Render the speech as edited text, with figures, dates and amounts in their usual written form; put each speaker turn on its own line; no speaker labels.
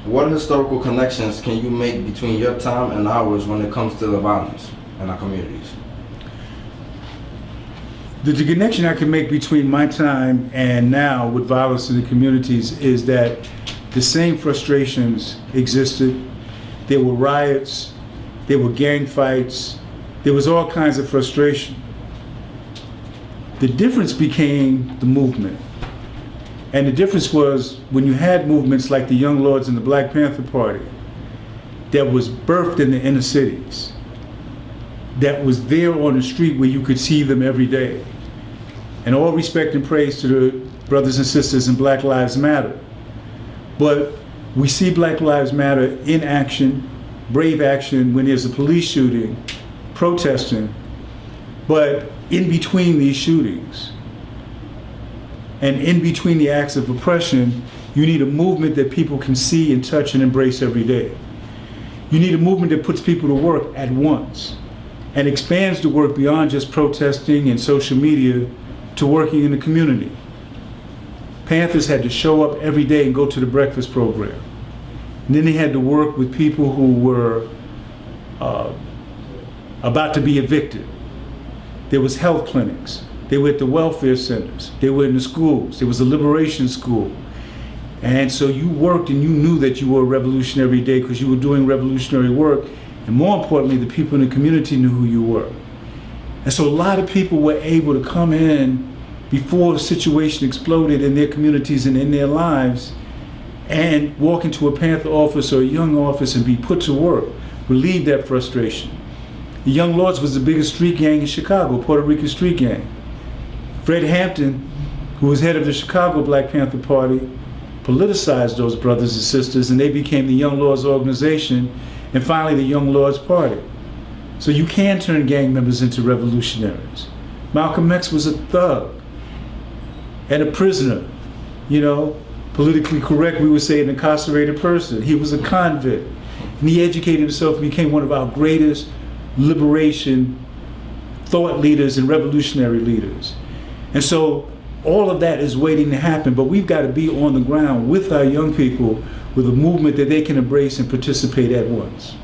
What historical connections can you make between your time and ours when it comes to the violence in our communities?
The connection I can make between my time and now with violence in the communities is that the same frustrations existed. There were riots, there were gang fights, there was all kinds of frustration. The difference became the movement. And the difference was when you had movements like the Young Lords and the Black Panther Party that was birthed in the inner cities, that was there on the street where you could see them every day. And all respect and praise to the brothers and sisters in Black Lives Matter. But we see Black Lives Matter in action, brave action when there's a police shooting, protesting, but in between these shootings and in between the acts of oppression, you need a movement that people can see and touch and embrace every day. You need a movement that puts people to work at once and expands the work beyond just protesting and social media to working in the community. Panthers had to show up every day and go to the breakfast program. And then they had to work with people who were about to be evicted. There was health clinics. They were at the welfare centers. They were in the schools. There was a liberation school. And so you worked and you knew that you were a revolution every day because you were doing revolutionary work. And more importantly, the people in the community knew who you were. And so a lot of people were able to come in before the situation exploded in their communities and in their lives and walk into a Panther office or a Young office and be put to work, relieve that frustration. The Young Lords was the biggest street gang in Chicago, Puerto Rican street gang. Fred Hampton, who was head of the Chicago Black Panther Party, politicized those brothers and sisters, and they became the Young Lords organization, and finally the Young Lords Party. So you can turn gang members into revolutionaries. Malcolm X was a thug and a prisoner, you know, politically correct, we would say an incarcerated person. He was a convict, and he educated himself and became one of our greatest liberation thought leaders and revolutionary leaders. And so all of that is waiting to happen, but we've got to be on the ground with our young people with a movement that they can embrace and participate at once.